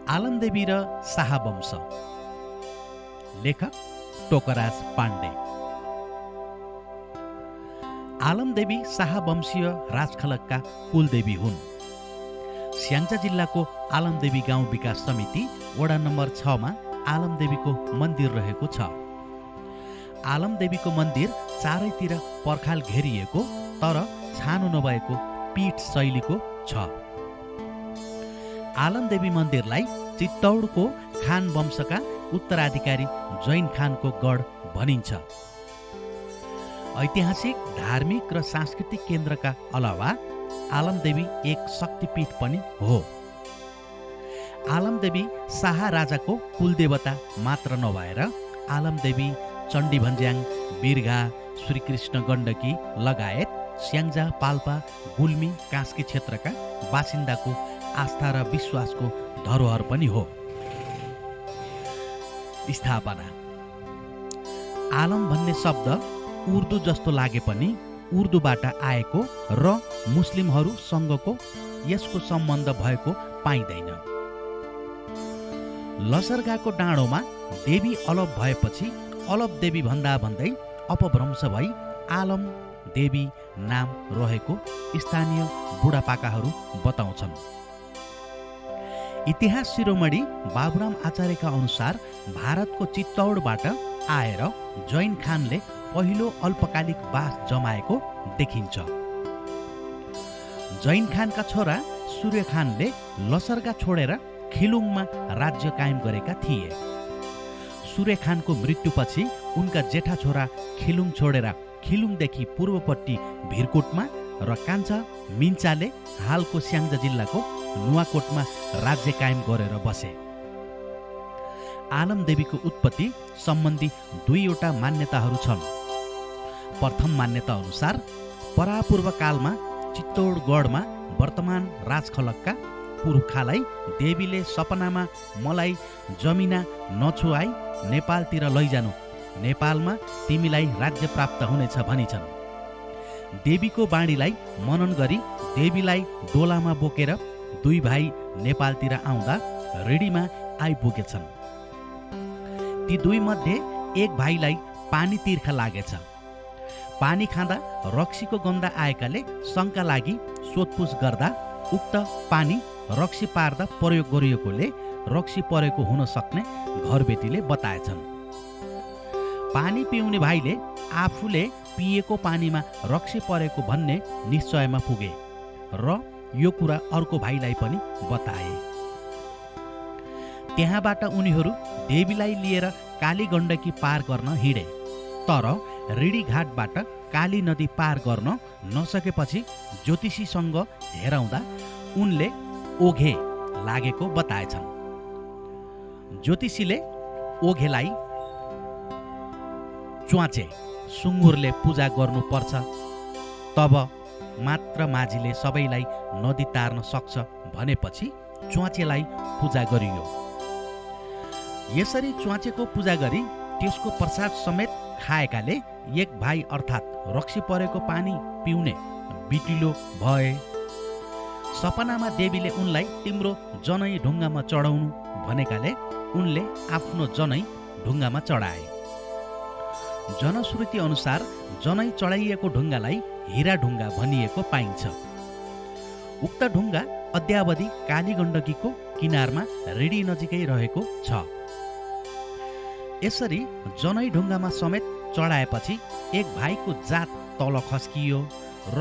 आलमदेवी र शाहवंश। लेखक टोकराज पाण्डे। आलमदेवी शाहवंशीय राजखलकका कुलदेवी हुन्। स्याङ्जा जिल्लाको आलमदेवी गाउँ विकास समिति वडा नम्बर 6 मा आलमदेवीको मन्दिर रहेको छ। आलमदेवीको मन्दिर चारैतिर पर्खाल घेरिएको तर छानो नभएको पीठ शैलीको छ। आलमदेवी मन्दिरलाई चित्तौडको खान वंशका उत्तराधिकारी जैन खानको गढ भनिन्छ। ऐतिहासिक, धार्मिक र सांस्कृतिक केन्द्रका अलावा आलमदेवी एक शक्तिपीठ पनि हो। आलमदेवी शाह राजाको कुलदेवता मात्र नभएर आलमदेवी, चण्डी भन्ज्याङ, बिरघा, श्रीकृष्ण गण्डकी लगायत स्याङ्जा, पाल्पा, गुल्मी, कास्की क्षेत्रका बासिन्दाको आस्था र विश्वासको धरोहर पनि हो। स्थापना। आलम भन्ने शब्द उर्दू जस्तो लागे पनि उर्दूबाट आएको र मुस्लिमहरूसँगको यसको सम्बन्ध भएको पाइँदैन। लसरगाको डाँडोमा देवी अलप भएपछि अलप देवी भन्दा भन्दै अपभ्रंश भई आलम देवी नाम रहेको स्थानीय बुढापाकाहरू बताउँछन्। इतिहास शिरोमणि बाबुराम आचार्यका अनुसार भारतको चित्तौडबाट आएर जैन खानले पहिलो अल्पकालिक बास जमाएको देखिन्छ। जैन खानका छोरा सूर्य खानले लसरगा छोडेर खिलुङमा राज्य कायम गरेका थिए। सूर्य खानको मृत्युपछि उनका जेठा छोरा खिलुङ छोडेर खिलुङदेखि पूर्वपट्टि भिरकोटमा र कान्छा मिन्चाले हालको स्याङ्जा जिल्लाको नुवाकोटमा राज्य कायम गरेर बसे। आलमदेवीको उत्पत्ति सम्बन्धी दुईवटा मान्यताहरू छन्। प्रथम मान्यता अनुसार परापूर्व कालमा चित्तौडगढमा वर्तमान राजखलकका पुर्खालाई देवीले सपनामा मलाई जमिना नछुआई नेपालतिर लैजानु, नेपालमा तिमीलाई राज्य प्राप्त हुनेछ भनिछन्। देवीको बाणीलाई मनन गरी देवीलाई डोलामा बोकेर दुई भाइ नेपालतिर आउँदा रेडीमा आइपुगेछन्। ती दुई मध्ये एक भाइलाई पानी तिर्खा लागेछ। पानी खाँदा रक्सीको गन्ध आएकाले शङ्का लागि सोधपुछ गर्दा उक्त पानी रक्सी पार्दा प्रयोग गरिएकोले रक्सी परेको हुन सक्ने घरबेटीले बताएछन्। पानी पिउने भाइले आफूले पिएको पानीमा रक्सी परेको भन्ने निश्चयमा पुगे र यो कुरा अर्को भाइलाई पनि बताए। त्यहाँबाट उनीहरू देवीलाई लिएर काली गण्डकी पार गर्न हिँडे, तर रिडी घाटबाट काली नदी पार गर्न नसकेपछि ज्योतिषीसँग हेराउँदा उनले ओघे लागेको बताएछन्। ज्योतिषीले ओघेलाई च्वाचे सुँगुरले पूजा गर्नुपर्छ, तब मात्र माझीले सबैलाई नदी तार्न सक्छ भनेपछि च्वाचेलाई पूजा गरियो। यसरी च्वाचेको पूजा गरी त्यसको प्रसाद समेत खाएकाले एक भाइ अर्थात् रक्सी परेको पानी पिउने बिटिलो भए। सपनामा देवीले उनलाई तिम्रो जनै ढुङ्गामा चढाउनु भनेकाले उनले आफ्नो जनै ढुङ्गामा चढाए। जनश्रुति अनुसार जनै चढाइएको ढुङ्गालाई हीरा ढुङ्गा भनिएको पाइन्छ। उक्त ढुङ्गा अद्यावधि काली गण्डकीको किनारमा रेडी नजिकै रहेको छ। यसरी जनै ढुङ्गामा समेत चढाएपछि एक भाइको जात तल खस्कियो र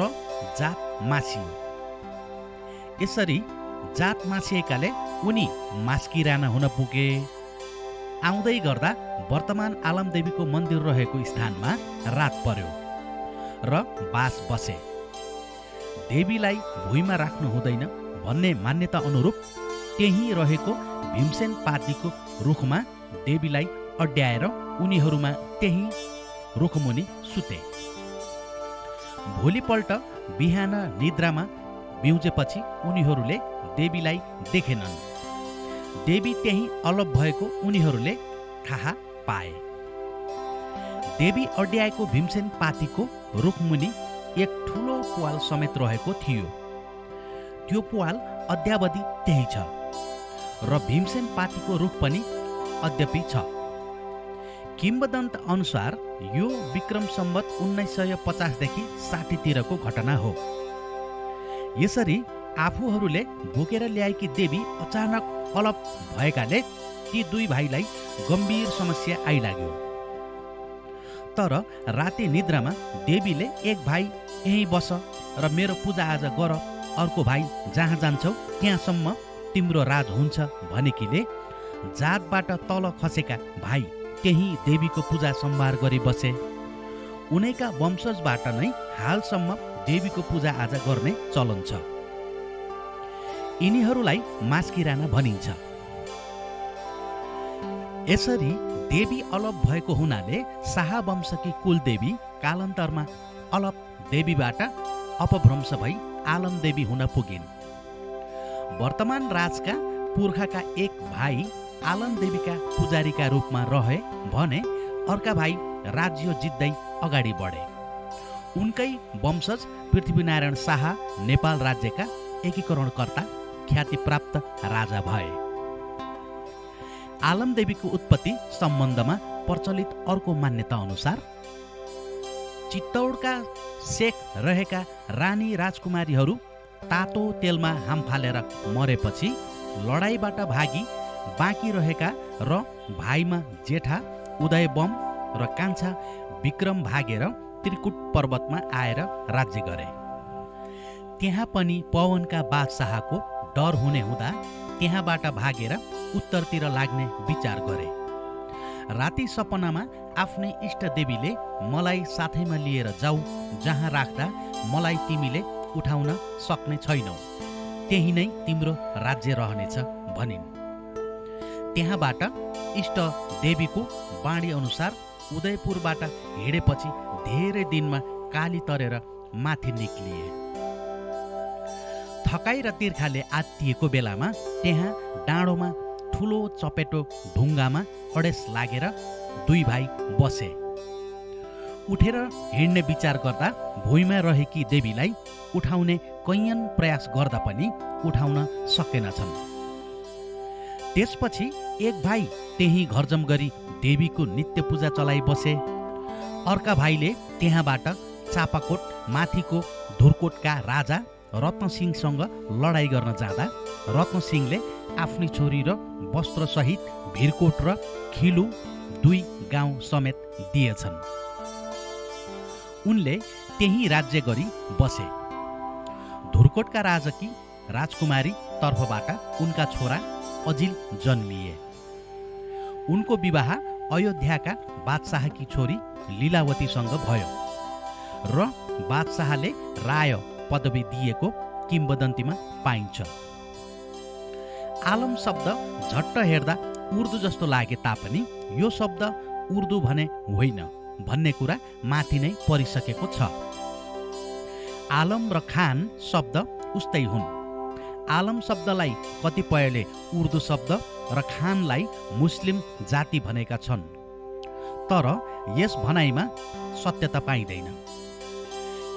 जात मासियो। यसरी जात मासिएकाले उनी मास्किराना हुन पुगे। आउँदै गर्दा वर्तमान आलमदेवीको मन्दिर रहेको स्थानमा रात पर्यो र बास बसे। देवीलाई भुइँमा राख्नु हुँदैन भन्ने मान्यता अनुरूप त्यही रहेको भीमसेन पार्टीको रुखमा देवीलाई अड्याएर उनीहरूमा त्यही रुखमुनि सुते। भोलिपल्ट बिहान निद्रामा बिउजेपछि उनीहरूले देवीलाई देखेनन्। देवी त्यही अलप भएको उनीहरूले थाहा पाए। देवी अड्याएको भीमसेन पार्टीको रुखमुनि एक ठुलो पुवाल समेत रहेको थियो। त्यो पुवाल अद्यावधि त्यही छ र भीमसेन पार्टीको रूख पनि अद्यपि छ। किम्वदन्त अनुसार यो विक्रम सम्वत 1950 देखि 60 तिरको घटना हो। यसरी आफूहरूले बोकेर ल्याएकी देवी अचानक अलप भएकाले ती दुई भाइलाई गम्भीर समस्या आइलाग्यो। तर राति निद्रामा देवीले एक भाइ यहीँ बस र मेरो पूजाआजा गर, अर्को भाइ जहाँ जान्छौ त्यहाँसम्म तिम्रो राज हुन्छ भनेकीले जातबाट तल खसेका भाइ त्यही देवीको पूजा सम्भार गरी बसे। उनैका वंशजबाट नै हालसम्म देवीको पूजाआजा गर्ने चलन छ। यिनीहरूलाई मास्किराना भनिन्छ। यसरी देवी अलप भएको हुनाले शाह वंशकी कुलदेवी कालान्तरमा अलप देवीबाट अपभ्रंश भई आलम देवी हुन पुगिन्। वर्तमान राजका पुर्खाका एक भाइ आलम देवीका पुजारीका रूपमा रहे भने अर्का भाइ राज्य जित्दै अगाडि बढे। उनकै वंशज पृथ्वीनारायण शाह नेपाल राज्यका एकीकरणकर्ता ख्याति प्राप्त राजा भए। आलम देवीको उत्पत्ति सम्बन्धमा प्रचलित अर्को मान्यता अनुसार चित्तौडका शेख रहेका रानी राजकुमारीहरू तातो तेलमा हाम फालेर मरेपछि लडाईँबाट भागी बाँकी रहेका र भाइमा जेठा उदयबम र कान्छा विक्रम भागेर त्रिकुट पर्वतमा आएर राज्य गरे। त्यहाँ पनि पवनका बादशाहको डर हुने हुँदा त्यहाँबाट भागेर उत्तरतिर लाग्ने विचार गरे। राति सपनामा आफ्नै इष्टदेवीले मलाई साथैमा लिएर जाऊ, जहाँ राख्दा मलाई तिमीले उठाउन सक्ने छैनौ, त्यही नै तिम्रो राज्य रहनेछ भनिन्। त्यहाँबाट इष्ट देवीको बाणी अनुसार उदयपुरबाट हिँडेपछि धेरै दिनमा काली तरेर माथि निक्लिए। थकाइ र तिर्खाले आत्तिएको बेलामा त्यहाँ डाँडोमा ठुलो चपेटो ढुङ्गामा अडेस लागेर दुई भाइ बसे। उठेर हिँड्ने विचार गर्दा भुइँमा रहेकी देवीलाई उठाउने कैयन प्रयास गर्दा पनि उठाउन सकेनछन्। त्यसपछि एक भाइ त्यही घरजम गरी देवीको नित्य पूजा चलाई बसे। अर्का भाइले त्यहाँबाट चापाकोट माथिको धुरकोटका राजा रत्नसिंहसँग लडाईँ गर्न जाँदा रत्नसिंहले आफ्नी छोरी र वस्त्रसहित भिरकोट र खिलु दुई गाउँ समेत दिएछन्। उनले त्यही राज्य गरी बसे। धुरकोटका राजकी राजकुमारी तर्फबाट उनका छोरा अजिल जन्मिए। उनको विवाह अयोध्याका बादशाहकी छोरी लीलावतीसँग भयो र बादशाहले राय पदवी दिएको किम्वदन्तीमा पाइन्छ। आलम शब्द झट्ट हेर्दा उर्दू जस्तो लागे तापनि यो शब्द उर्दू भने होइन भन्ने कुरा माथि नै परिसकेको छ। आलम र खान शब्द उस्तै हुन्। आलम शब्दलाई कतिपयले उर्दू शब्द र खानलाई मुस्लिम जाति भनेका छन्, तर यस भनाइमा सत्यता पाइँदैन।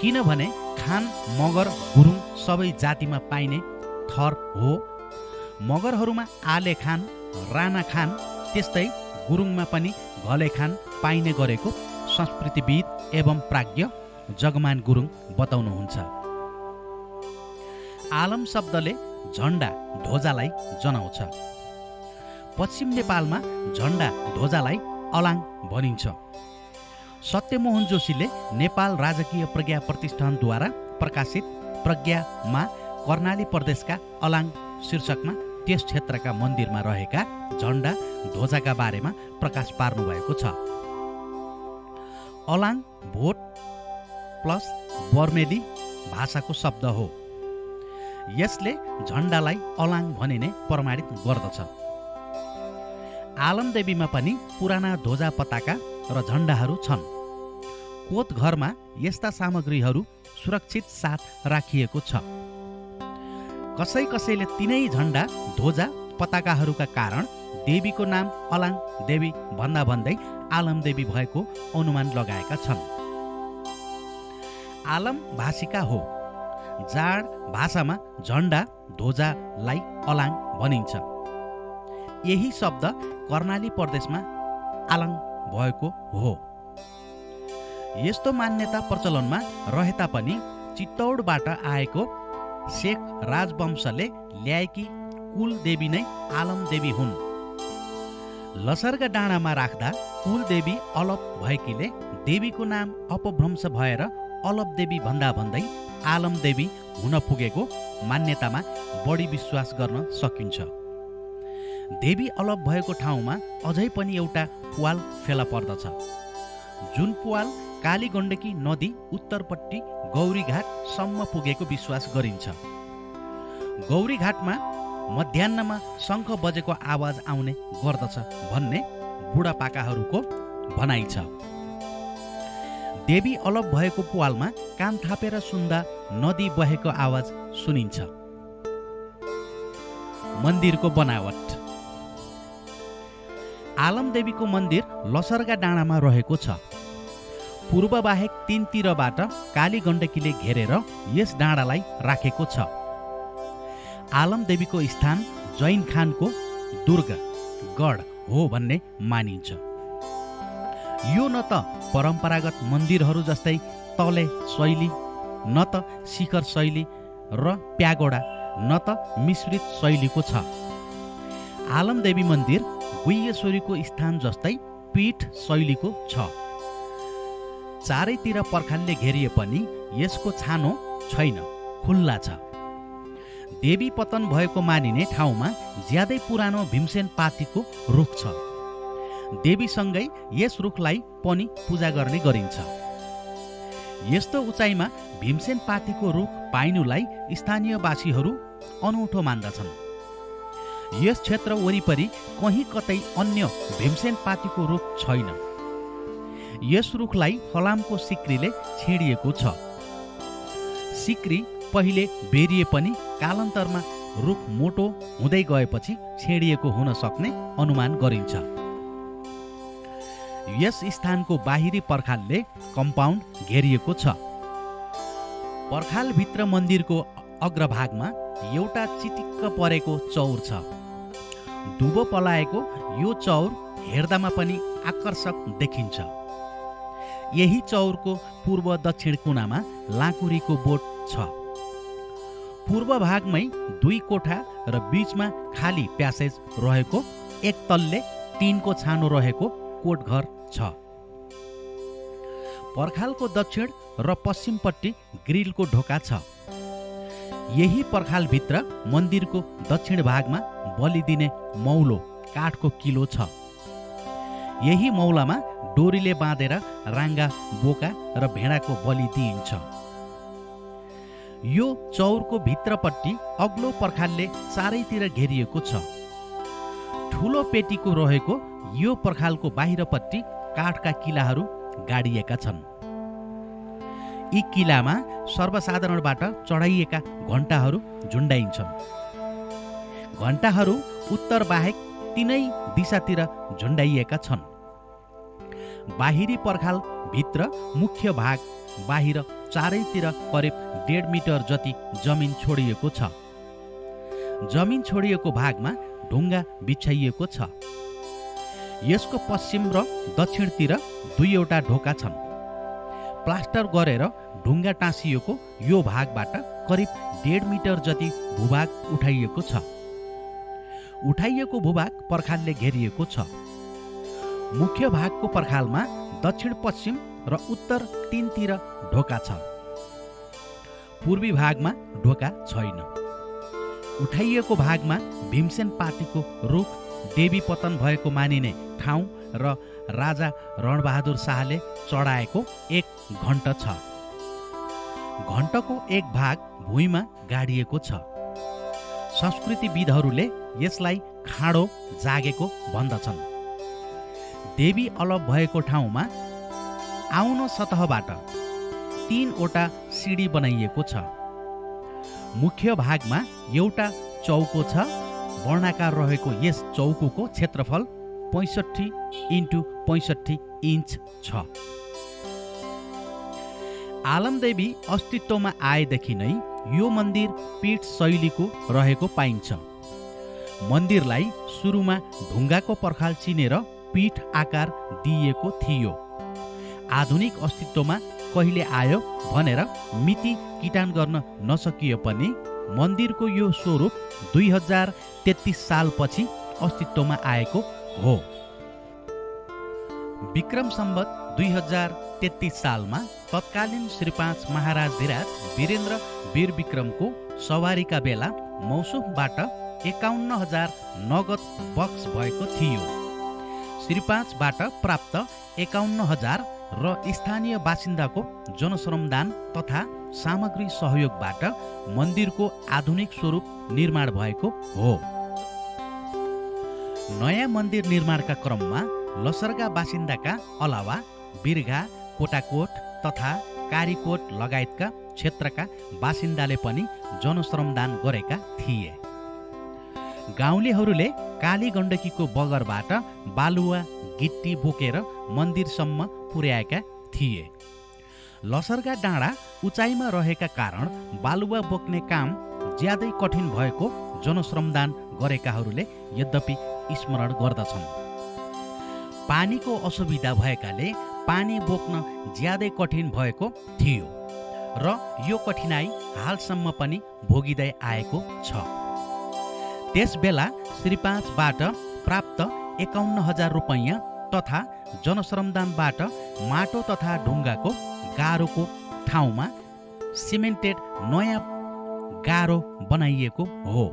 किनभने खान मगर गुरुङ सबै जातिमा पाइने थर हो। मगरहरूमा आले खान, राणा खान, त्यस्तै गुरुङमा पनि घले खान पाइने गरेको संस्कृतिविद एवं प्राज्ञ जगमान गुरुङ बताउनुहुन्छ। आलम शब्दले झण्डा ध्वजालाई जनाउँछ। पश्चिम नेपालमा झण्डा ध्वजालाई अलाङ भनिन्छ। सत्यमोहन जोशीले नेपाल राजकीय प्रज्ञा प्रतिष्ठानद्वारा प्रकाशित प्रज्ञामा कर्णाली प्रदेशका अलाङ शीर्षकमा त्यस क्षेत्रका मन्दिरमा रहेका झण्डा ध्वजाका बारेमा प्रकाश पार्नु भएको छ। अलाङ भोट प्लस बर्मेली भाषाको शब्द हो। यसले झण्डालाई अलाङ भनिने प्रमाणित गर्दछ। आलम देवीमा पनि पुराना ध्वजा पताका र झण्डाहरू छन्। कोत घरमा यस्ता सामग्रीहरू सुरक्षित साथ राखिएको छ। कसै कसैले तिनै झण्डा ध्वजा पताकाहरूका कारण देवीको नाम अलाङ देवी भन्दा भन्दै आलम देवी भएको अनुमान लगाएका छन्। आलम भाषिका हो। जाड भाषामा झण्डा ध्वजालाई अलाङ भनिन्छ। यही शब्द कर्णाली प्रदेशमा आलङ भएको हो। यस्तो मान्यता प्रचलनमा रहे तापनि चित्तौडबाट आएको शेख राजवंशले ल्याएकी कुलदेवी नै आलमदेवी हुन्। लसर्गा डाँडामा राख्दा कुलदेवी अलप भएकीले देवीको नाम अपभ्रंश भएर अलपदेवी भन्दा भन्दै आलमदेवी हुन पुगेको मान्यतामा बढी विश्वास गर्न सकिन्छ। देवी अलप भएको ठाउँमा अझै पनि एउटा पुवाल फेला पर्दछ, जुन पुवाल कालीगण्डकी नदी उत्तरपट्टि गौरीघाटसम्म पुगेको विश्वास गरिन्छ। गौरीघाटमा मध्याह्नमा शङ्ख बजेको आवाज आउने गर्दछ भन्ने बुढापाकाहरूको भनाइ छ। देवी अलप भएको पुवालमा कान थापेर सुन्दा नदी बहेको आवाज सुनिन्छ। मन्दिरको बनावट। आलमदेवीको मन्दिर लसर्गा डाँडामा रहेको छ। पूर्व बाहेक तीनतिरबाट कालीगण्डकीले घेरेर यस डाँडालाई राखेको छ। आलमदेवीको स्थान जैन खानको दुर्ग गढ हो भन्ने मानिन्छ। यो न त परम्परागत मन्दिरहरू जस्तै तले शैली, न त शिखर शैली र प्यागोडा, न त मिश्रित शैलीको छ। आलमदेवी मन्दिर गुह्येश्वरीको स्थान जस्तै पीठ शैलीको छ। चारैतिर पर्खालले घेरिए पनि यसको छानो छैन, खुल्ला छ। देवी पतन भएको मानिने ठाउँमा ज्यादै पुरानो भीमसेन पार्टीको रुख छ। देवीसँगै यस रुखलाई पनि पूजा गर्ने गरिन्छ। यस्तो उचाइमा भीमसेन पार्टीको रुख पाइनुलाई स्थानीयवासीहरू अनौठो मान्दछन्। यस क्षेत्र वरिपरि कहीँ कतै अन्य भीमसेन पार्टीको रुख छैन। यस रुखलाई फलामको सिक्रीले छेडिएको छ। सिक्री पहिले बेरिए पनि कालान्तरमा रुख मोटो हुँदै गएपछि छेडिएको हुन सक्ने अनुमान गरिन्छ। यस स्थानको बाहिरी पर्खालले कम्पाउन्ड घेरिएको छ। पर्खालभित्र मन्दिरको अग्रभागमा एउटा चिटिक्क परेको चौर छ। दुबो पलाएको यो चौर हेर्दामा पनि आकर्षक देखिन्छ। यही चौरको पूर्व दक्षिण कुनामा लाँकुरीको बोट छ। पूर्व भागमै 2 कोठा र बीचमा खाली प्यासेज रहेको एक तल्ले टिनको छानो रहेको कोटघर छ। पर्खालको दक्षिण र पश्चिमपट्टि ग्रिलको ढोका छ। यही पर्खालभित्र मन्दिरको दक्षिण भागमा बलि दिने मौलो काठको किलो छ। यही मौलामा डोरीले बाँधेर राङ्गा, बोका र भेडाको बलि दिइन्छ। यो चौरको भित्रपट्टि अग्लो पर्खालले चारैतिर घेरिएको छ। ठुलो पेटीको रहेको यो पर्खालको बाहिरपट्टि काठका किलाहरू गाडिएका छन्। यी किलामा सर्वसाधारणबाट चढाइएका घण्टाहरू झुन्डाइन्छन्। घण्टाहरू उत्तर बाहेक तीनै दिशातिर झुन्डाइएका छन्। बाहिरी पर्खाल भित्र मुख्य भाग बाहिर चारैतिर करिब 1.5 मिटर जति जमिन छोडिएको छ। जमिन छोडिएको भागमा ढुङ्गा बिछाइएको छ। यसको पश्चिम र दक्षिणतिर 2वटा ढोका छन्। प्लास्टर गरेर ढुङ्गा टाँसिएको यो भागबाट करिब 1.5 मिटर जति भूभाग उठाइएको छ। उठाइएको भूभाग पर्खालले घेरिएको छ। मुख्य भागको पर्खालमा दक्षिण, पश्चिम र उत्तर तीनतिर ढोका छ। पूर्वी भागमा ढोका छैन। उठाइएको भागमा भीमसेन पार्टीको रुख, देवी पतन भएको मानिने ठाउँ र राजा रणबहादुर शाहले चढाएको एक घण्ट छ। घण्टको एक भाग भुइँमा गाडिएको छ। संस्कृतिविदहरूले यसलाई खाँडो जागेको भन्दछन्। देवी अलप भएको ठाउँमा आउन सतहबाट 3वटा सिडी बनाइएको छ। मुख्य भागमा एउटा चौको छ। वर्णाकार रहेको यस चौकोको क्षेत्रफल 65 x 65 इन्च छ। आलमदेवी अस्तित्वमा आएदेखि नै यो मन्दिर पीठ शैलीको रहेको पाइन्छ। मन्दिरलाई सुरुमा ढुङ्गाको पर्खाल चिनेर पीठ आकार दिइएको थियो। आधुनिक अस्तित्वमा कहिले आयो भनेर मिति किटान गर्न नसकिए पनि मन्दिरको यो स्वरूप 2033 सालपछि अस्तित्वमा आएको हो। विक्रम सम्वत 2033 सालमा तत्कालीन श्री 5 महाराजधिराज वीरेन्द्र वीर विक्रमको सवारीका बेला मौसुमबाट 51,000 नगद बक्स भएको थियो। श्री 5बाट प्राप्त 51,000 र स्थानीय बासिन्दाको जनश्रमदान तथा सामग्री सहयोगबाट मन्दिरको आधुनिक स्वरूप निर्माण भएको हो। नयाँ मन्दिर निर्माणका क्रममा लसरगा बासिन्दाका अलावा बिरघा, कोटाकोट तथा कारीकोट लगायतका क्षेत्रका बासिन्दाले पनि जनश्रमदान गरेका थिए। गाउँलेहरूले काली गण्डकीको बगरबाट बालुवा गिट्टी बोकेर मन्दिरसम्म पुर्याएका थिए। लसरगा डाँडा उचाइमा रहेका कारण बालुवा बोक्ने काम ज्यादै कठिन भएको जनश्रमदान गरेकाहरूले यद्यपि स्मरण गर्दछन्। पानीको असुविधा भएकाले पानी बोक्न ज्यादै कठिन भएको थियो र यो कठिनाई हालसम्म पनि भोगिँदै आएको छ। त्यसबेला श्री 5बाट प्राप्त 51,000 रुपैयाँ तथा जनश्रमदानबाट माटो तथा ढुङ्गाको गारोको ठाउँमा सिमेन्टेड नयाँ गारो बनाइएको हो।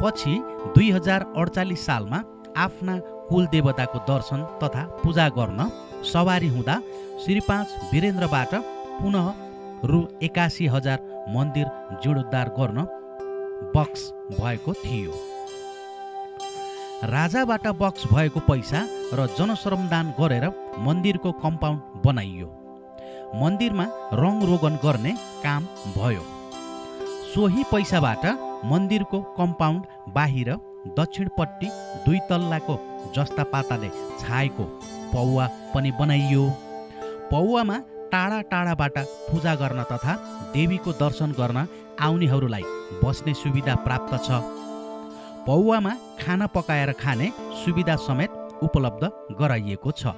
पछि 2048 सालमा आफ्ना कुलदेवताको दर्शन तथा पूजा गर्न सवारी हुँदा श्री 5 वीरेन्द्रबाट पुनः रु 81,000 मन्दिर जीर्णोद्धार गर्न बक्स भएको थियो। राजाबाट बक्स भएको पैसा र जनश्रमदान गरेर मन्दिरको कम्पाउन्ड बनाइयो। मन्दिरमा रङ रोगन गर्ने काम भयो। सोही पैसाबाट मन्दिरको कम्पाउन्ड बाहिर दक्षिणपट्टि 2 तल्लाको जस्ता पाताले छाएको पौवा पनि बनाइयो। पौवामा टाढा टाढाबाट पूजा गर्न तथा देवीको दर्शन गर्न आउनेहरूलाई बस्ने सुविधा प्राप्त छ। पौवामा खाना पकाएर खाने सुविधा समेत उपलब्ध गराइएको छ।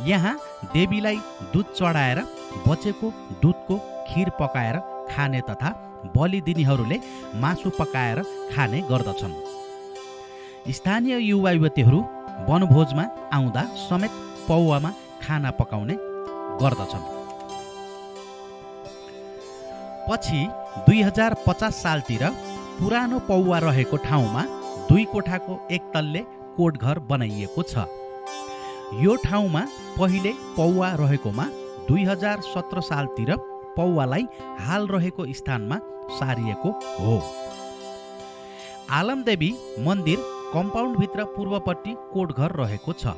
यहाँ देवीलाई दुध चढाएर बचेको दुधको खीर पकाएर खाने तथा बलि दिनेहरूले मासु पकाएर खाने गर्दछन्। स्थानीय युवा युवतीहरू वनभोजमा आउँदा समेत पौवामा खाना पकाउने गर्दछन्। पछि 2050 सालतिर पुरानो पौवा रहेको ठाउँमा 2 कोठाको 1 तल्ले कोठघर बनाइएको छ। यो ठाउँमा पहिले पौवा रहेकोमा 2017 सालतिर पौवालाई हाल रहेको स्थानमा सारिएको हो। आलमदेवी मन्दिर कम्पाउन्डभित्र पूर्वपट्टि कोठघर रहेको छ।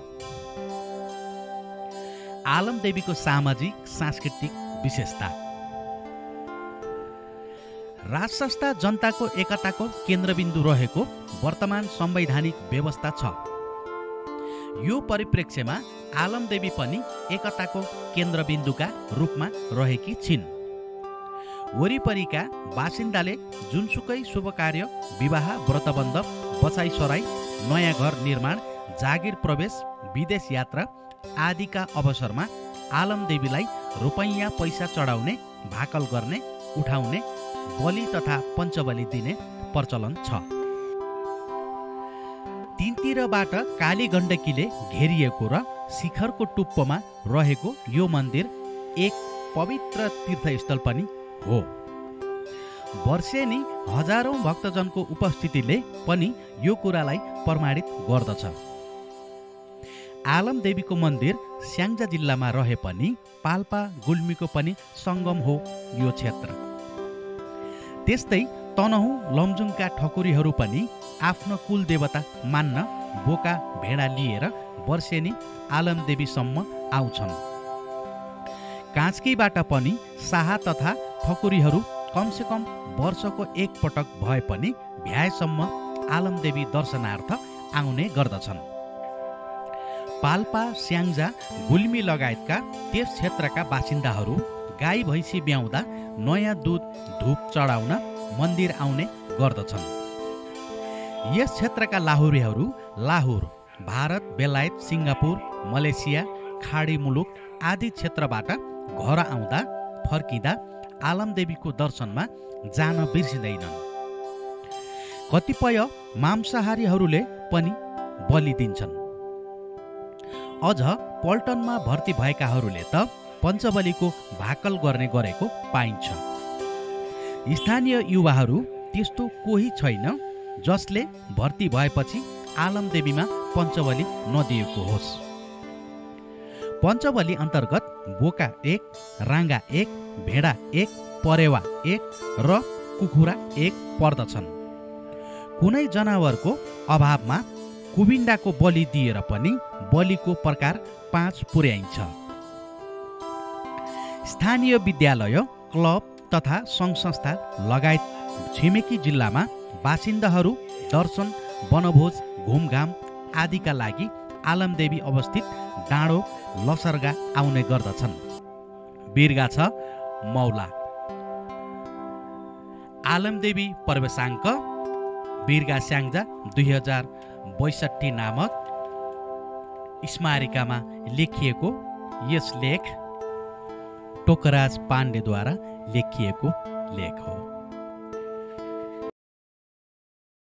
आलमदेवीको सामाजिक सांस्कृतिक विशेषता। राजसंस्था जनताको एकताको केन्द्रबिन्दु रहेको वर्तमान संवैधानिक व्यवस्था छ। यो परिप्रेक्ष्यमा आलमदेवी पनि एकताको केन्द्रबिन्दुका रूपमा रहेकी छिन्। वरिपरिका बासिन्दाले जुनसुकै शुभ कार्य, विवाह, व्रतबन्ध, बसाइसराई, नयाँ घर निर्माण, जागिर प्रवेश, विदेश यात्रा आदिका अवसरमा आलमदेवीलाई रुपैयाँ पैसा चढाउने, भाकल गर्ने, उठाउने, बलि तथा पञ्चबलि दिने प्रचलन छ। तीनतिरबाट काली गण्डकीले घेरिएको र शिखरको टुप्पोमा रहेको यो मन्दिर एक पवित्र तीर्थस्थल पनि हो। वर्षेनी हजारौं भक्तजनको उपस्थितिले पनि यो कुरालाई प्रमाणित गर्दछ। आलमदेवीको मन्दिर स्याङ्जा जिल्लामा रहे पनि पाल्पा गुल्मीको पनि सङ्गम हो यो क्षेत्र। त्यस्तै तनहुँ लमजुङका ठकुरीहरू पनि आफ्नो कुलदेवता मान्न बोका भेडा लिएर वर्षेनी आलमदेवीसम्म आउँछन्। कास्कीबाट पनि शाह तथा ठकुरीहरू कमसेकम वर्षको एक पटक भए पनि भ्याएसम्म आलमदेवी दर्शनार्थ आउने गर्दछन्। पाल्पा, स्याङ्जा, गुल्मी लगायतका त्यस क्षेत्रका बासिन्दाहरू गाई भैँसी ब्याउँदा नयाँ दुध धूप चढाउन मन्दिर आउने गर्दछन्। यस क्षेत्रका लाहुरेहरू लाहोर, भारत, बेलायत, सिङ्गापुर, मलेसिया, खाडी मुलुक आदि क्षेत्रबाट घर आउँदा फर्किँदा आलमदेवीको दर्शनमा जान बिर्सिँदैनन्। कतिपय मांसाहारीहरूले पनि बलि दिन्छन्। अझ पल्टनमा भर्ती भएकाहरूले त पञ्चबलीको भाकल गर्ने गरेको पाइन्छ। स्थानीय युवाहरू त्यस्तो कोही छैन जसले भर्ती भएपछि आलमदेवीमा पञ्चबली नदिएको होस्। पञ्चबली अन्तर्गत बोका 1, राँगा 1, भेडा 1, परेवा 1 र कुखुरा 1 पर्दछन्। कुनै जनावरको अभावमा कुबिन्डाको बलि दिएर पनि बलिको प्रकार 5 पुर्याइन्छ। स्थानीय विद्यालय, क्लब तथा सङ्घ संस्था लगायत छिमेकी जिल्लामा बासिन्दाहरू दर्शन, वनभोज, घुमघाम आदिका लागि आलमदेवी अवस्थित डाँडो लसर्गा आउने गर्दछन्। बिरगा छ मौला। आलमदेवी प्रवेशाङ्क बिरगा स्याङ्जा 2062 नामक स्मारिकामा लेखिएको यस लेख टोकराज पाण्डेद्वारा लेखिएको लेख हो।